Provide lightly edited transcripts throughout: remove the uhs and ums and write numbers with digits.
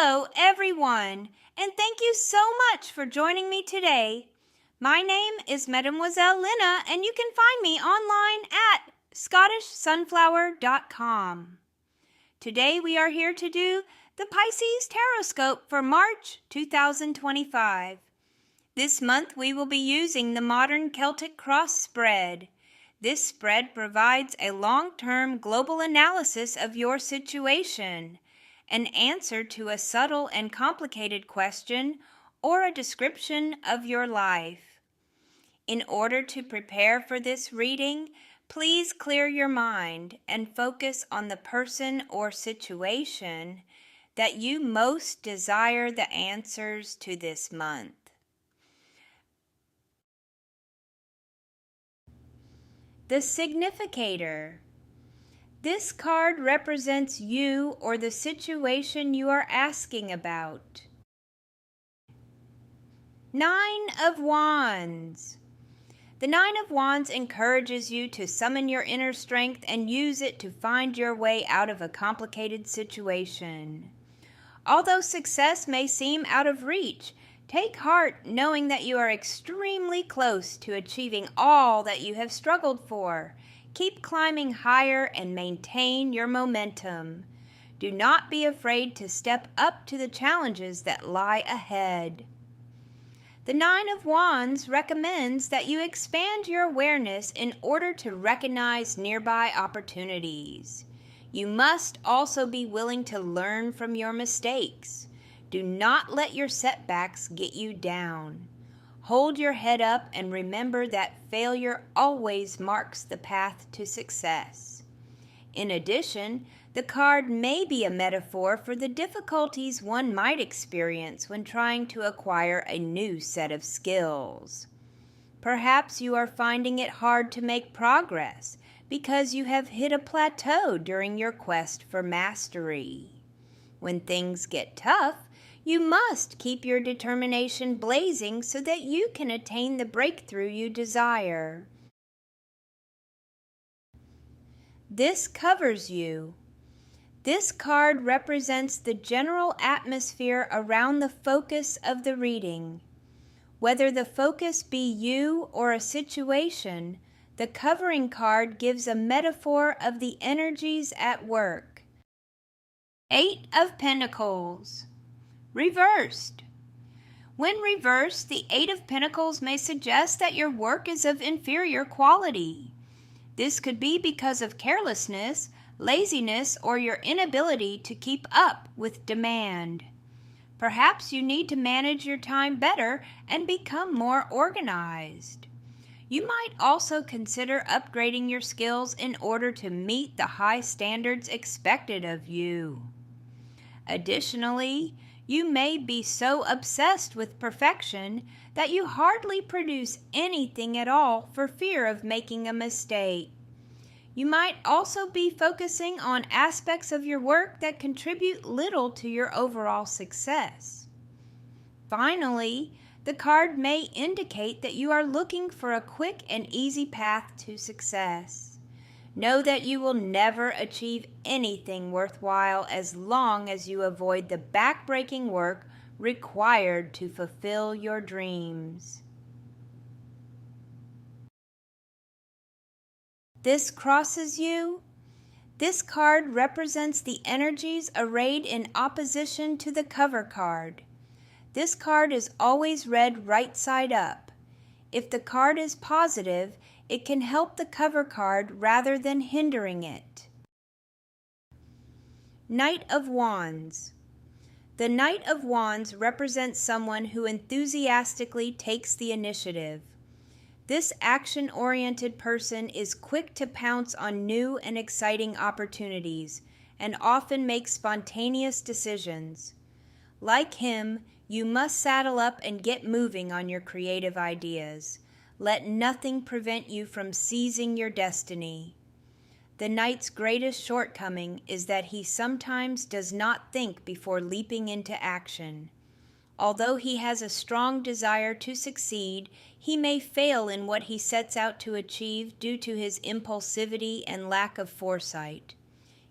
Hello, everyone, and thank you so much for joining me today. My name is Mademoiselle Lynna, and you can find me online at scottishsunflower.com. Today we are here to do the Pisces TarotScope for March 2025. This month we will be using the Modern Celtic Cross spread. This spread provides a long-term global analysis of your situation, an answer to a subtle and complicated question, or a description of your life. In order to prepare for this reading, please clear your mind and focus on the person or situation that you most desire the answers to this month. The Significator. This card represents you or the situation you are asking about. 9 of Wands. The 9 of Wands encourages you to summon your inner strength and use it to find your way out of a complicated situation. Although success may seem out of reach, take heart knowing that you are extremely close to achieving all that you have struggled for. Keep climbing higher and maintain your momentum. Do not be afraid to step up to the challenges that lie ahead. The 9 of Wands recommends that you expand your awareness in order to recognize nearby opportunities. You must also be willing to learn from your mistakes. Do not let your setbacks get you down. Hold your head up and remember that failure always marks the path to success. In addition, the card may be a metaphor for the difficulties one might experience when trying to acquire a new set of skills. Perhaps you are finding it hard to make progress because you have hit a plateau during your quest for mastery. When things get tough, you must keep your determination blazing so that you can attain the breakthrough you desire. This covers you. This card represents the general atmosphere around the focus of the reading. Whether the focus be you or a situation, the covering card gives a metaphor of the energies at work. 8 of Pentacles. Reversed. When reversed, the 8 of Pentacles may suggest that your work is of inferior quality. This could be because of carelessness, laziness, or your inability to keep up with demand. Perhaps you need to manage your time better and become more organized. You might also consider upgrading your skills in order to meet the high standards expected of you. Additionally, you may be so obsessed with perfection that you hardly produce anything at all for fear of making a mistake. You might also be focusing on aspects of your work that contribute little to your overall success. Finally, the card may indicate that you are looking for a quick and easy path to success. Know that you will never achieve anything worthwhile as long as you avoid the backbreaking work required to fulfill your dreams. This crosses you. This card represents the energies arrayed in opposition to the cover card. This card is always read right side up. If the card is positive, it can help the cover card rather than hindering it. Knight of Wands. The Knight of Wands represents someone who enthusiastically takes the initiative. This action-oriented person is quick to pounce on new and exciting opportunities and often makes spontaneous decisions. Like him, you must saddle up and get moving on your creative ideas. Let nothing prevent you from seizing your destiny. The Knight's greatest shortcoming is that he sometimes does not think before leaping into action. Although he has a strong desire to succeed, he may fail in what he sets out to achieve due to his impulsivity and lack of foresight.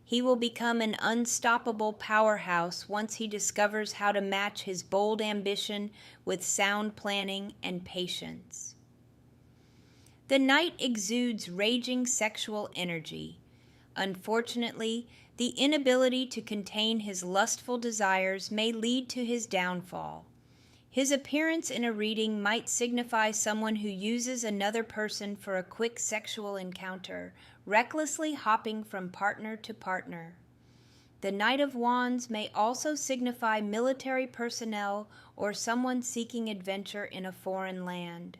He will become an unstoppable powerhouse once he discovers how to match his bold ambition with sound planning and patience. The Knight exudes raging sexual energy. Unfortunately, the inability to contain his lustful desires may lead to his downfall. His appearance in a reading might signify someone who uses another person for a quick sexual encounter, recklessly hopping from partner to partner. The Knight of Wands may also signify military personnel or someone seeking adventure in a foreign land.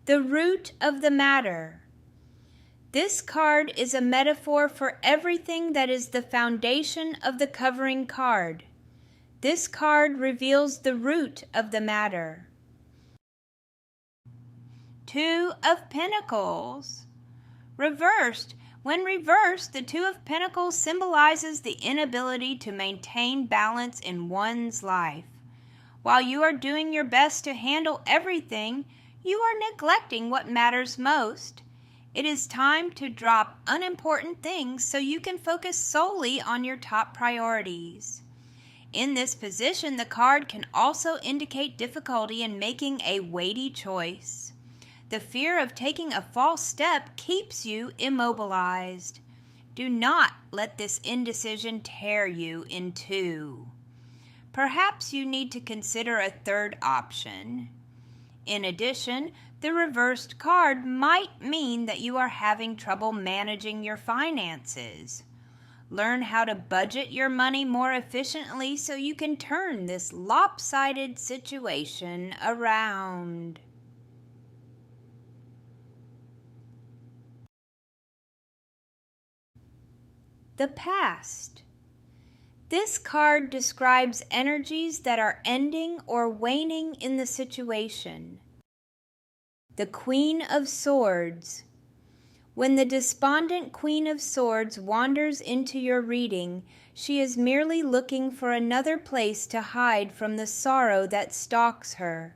The root of the matter. This card is a metaphor for everything that is the foundation of the covering card. This card reveals the root of the matter. Two of Pentacles. Reversed. When reversed, the Two of Pentacles symbolizes the inability to maintain balance in one's life. While you are doing your best to handle everything, you are neglecting what matters most. It is time to drop unimportant things so you can focus solely on your top priorities. In this position, the card can also indicate difficulty in making a weighty choice. The fear of taking a false step keeps you immobilized. Do not let this indecision tear you in two. Perhaps you need to consider a third option. In addition, the reversed card might mean that you are having trouble managing your finances. Learn how to budget your money more efficiently so you can turn this lopsided situation around. The past. This card describes energies that are ending or waning in the situation. The Queen of Swords. When the despondent Queen of Swords wanders into your reading, she is merely looking for another place to hide from the sorrow that stalks her.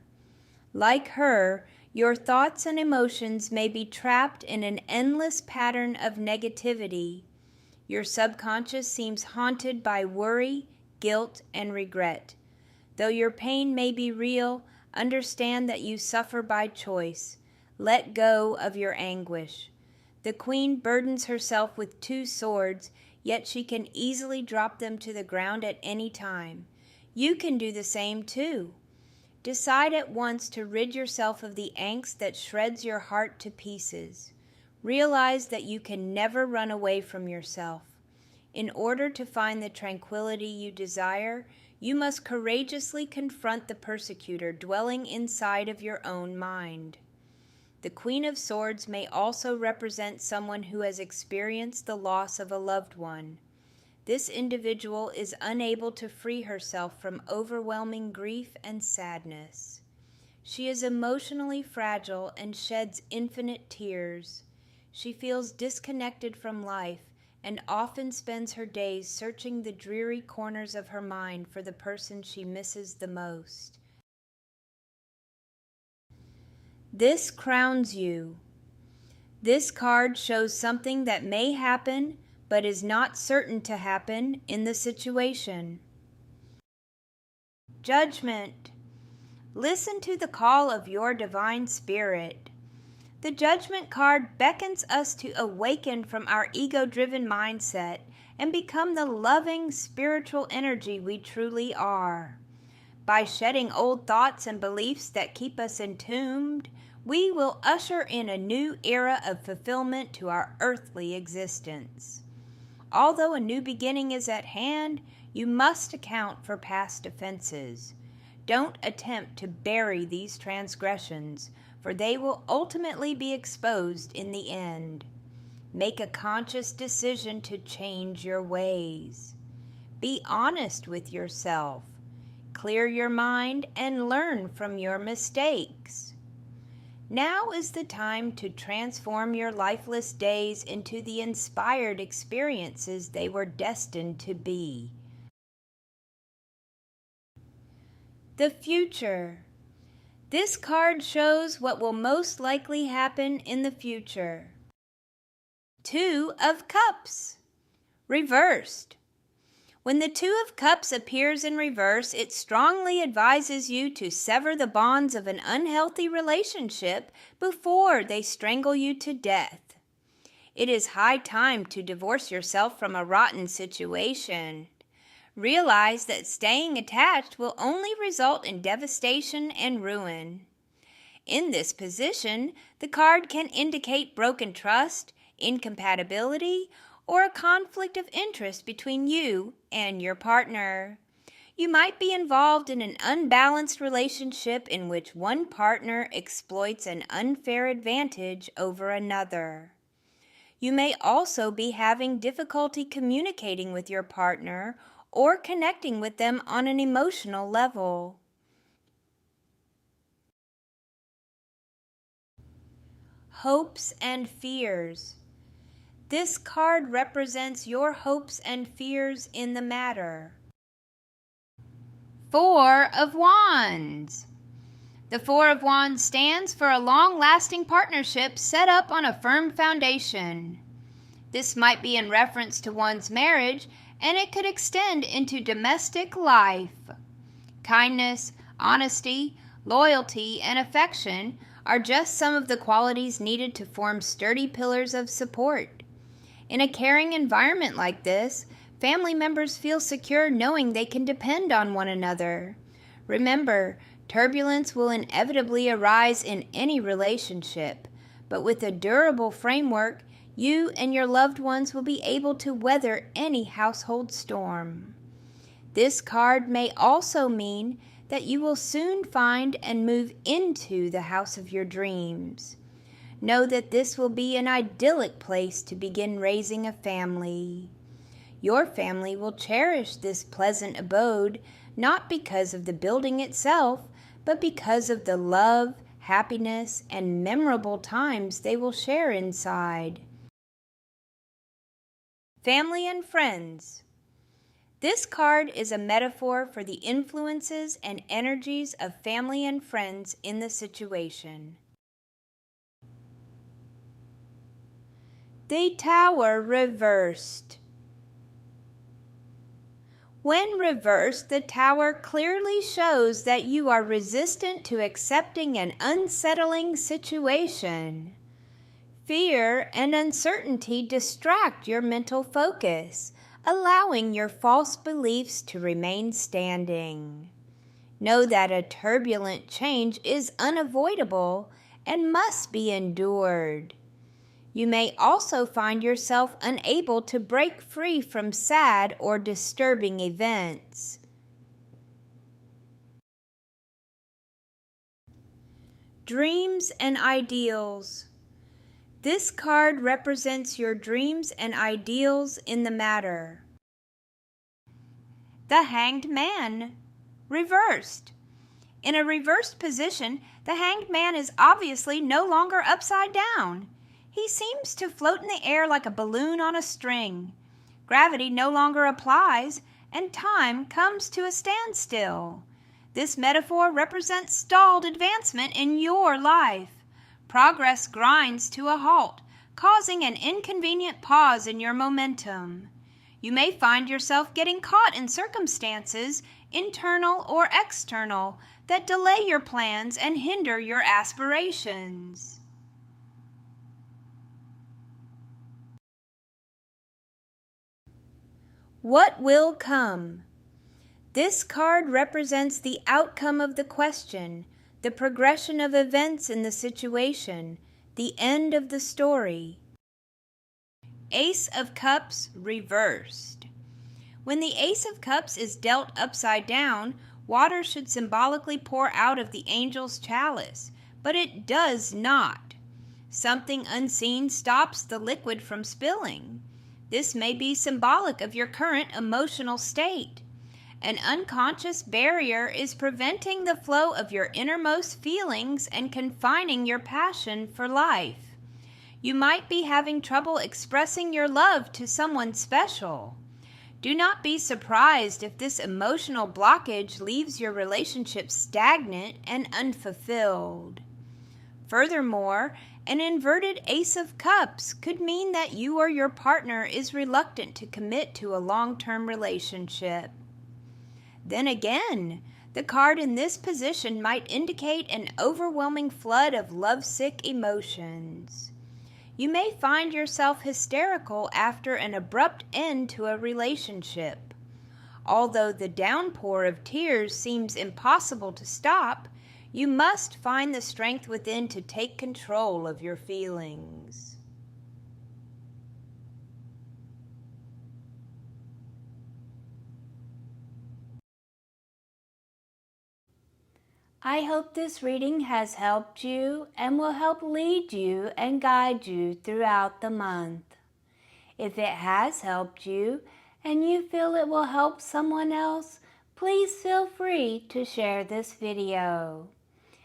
Like her, your thoughts and emotions may be trapped in an endless pattern of negativity. Your subconscious seems haunted by worry, guilt, and regret. Though your pain may be real, understand that you suffer by choice. Let go of your anguish. The Queen burdens herself with two swords, yet she can easily drop them to the ground at any time. You can do the same too. Decide at once to rid yourself of the angst that shreds your heart to pieces. Realize that you can never run away from yourself. In order to find the tranquility you desire, you must courageously confront the persecutor dwelling inside of your own mind. The Queen of Swords may also represent someone who has experienced the loss of a loved one. This individual is unable to free herself from overwhelming grief and sadness. She is emotionally fragile and sheds infinite tears. She feels disconnected from life and often spends her days searching the dreary corners of her mind for the person she misses the most. This crowns you. This card shows something that may happen, but is not certain to happen in the situation. Judgment. Listen to the call of your divine spirit. The Judgment card beckons us to awaken from our ego-driven mindset and become the loving spiritual energy we truly are. By shedding old thoughts and beliefs that keep us entombed, we will usher in a new era of fulfillment to our earthly existence. Although a new beginning is at hand, you must account for past offenses. Don't attempt to bury these transgressions, for they will ultimately be exposed in the end. Make a conscious decision to change your ways. Be honest with yourself. Clear your mind and learn from your mistakes. Now is the time to transform your lifeless days into the inspired experiences they were destined to be. The future. This card shows what will most likely happen in the future. Two of Cups, reversed. When the Two of Cups appears in reverse, it strongly advises you to sever the bonds of an unhealthy relationship before they strangle you to death. It is high time to divorce yourself from a rotten situation. Realize that staying attached will only result in devastation and ruin. In this position, the card can indicate broken trust, incompatibility, or a conflict of interest between you and your partner. You might be involved in an unbalanced relationship in which one partner exploits an unfair advantage over another. You may also be having difficulty communicating with your partner or connecting with them on an emotional level. Hopes and fears. This card represents your hopes and fears in the matter. Four of Wands. The Four of Wands stands for a long-lasting partnership set up on a firm foundation. This might be in reference to one's marriage, and it could extend into domestic life. Kindness, honesty, loyalty, and affection are just some of the qualities needed to form sturdy pillars of support. In a caring environment like this, family members feel secure knowing they can depend on one another. Remember, turbulence will inevitably arise in any relationship, but with a durable framework, you and your loved ones will be able to weather any household storm. This card may also mean that you will soon find and move into the house of your dreams. Know that this will be an idyllic place to begin raising a family. Your family will cherish this pleasant abode, not because of the building itself, but because of the love, happiness, and memorable times they will share inside. Family and friends. This card is a metaphor for the influences and energies of family and friends in the situation. The Tower reversed. When reversed, the Tower clearly shows that you are resistant to accepting an unsettling situation. Fear and uncertainty distract your mental focus, allowing your false beliefs to remain standing. Know that a turbulent change is unavoidable and must be endured. You may also find yourself unable to break free from sad or disturbing events. Dreams and ideals. This card represents your dreams and ideals in the matter. The Hanged Man, reversed. In a reversed position, the Hanged Man is obviously no longer upside down. He seems to float in the air like a balloon on a string. Gravity no longer applies, and time comes to a standstill. This metaphor represents stalled advancement in your life. Progress grinds to a halt, causing an inconvenient pause in your momentum. You may find yourself getting caught in circumstances, internal or external, that delay your plans and hinder your aspirations. What will come? This card represents the outcome of the question, the progression of events in the situation, the end of the story. Ace of Cups reversed. When the Ace of Cups is dealt upside down, water should symbolically pour out of the angel's chalice, but it does not. Something unseen stops the liquid from spilling. This may be symbolic of your current emotional state. An unconscious barrier is preventing the flow of your innermost feelings and confining your passion for life. You might be having trouble expressing your love to someone special. Do not be surprised if this emotional blockage leaves your relationship stagnant and unfulfilled. Furthermore, An inverted Ace of Cups could mean that you or your partner is reluctant to commit to a long-term relationship. Then again, the card in this position might indicate an overwhelming flood of lovesick emotions. You may find yourself hysterical after an abrupt end to a relationship. Although the downpour of tears seems impossible to stop, you must find the strength within to take control of your feelings. I hope this reading has helped you and will help lead you and guide you throughout the month. If it has helped you and you feel it will help someone else, please feel free to share this video.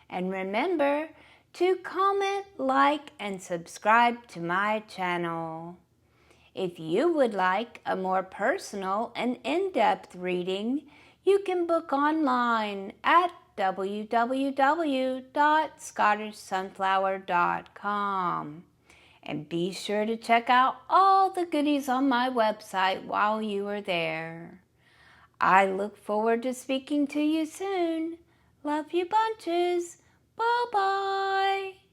And remember to comment, like, and subscribe to my channel. If you would like a more personal and in-depth reading, you can book online at www.scottishsunflower.com. And be sure to check out all the goodies on my website while you are there. I look forward to speaking to you soon. Love you bunches. Bye-bye.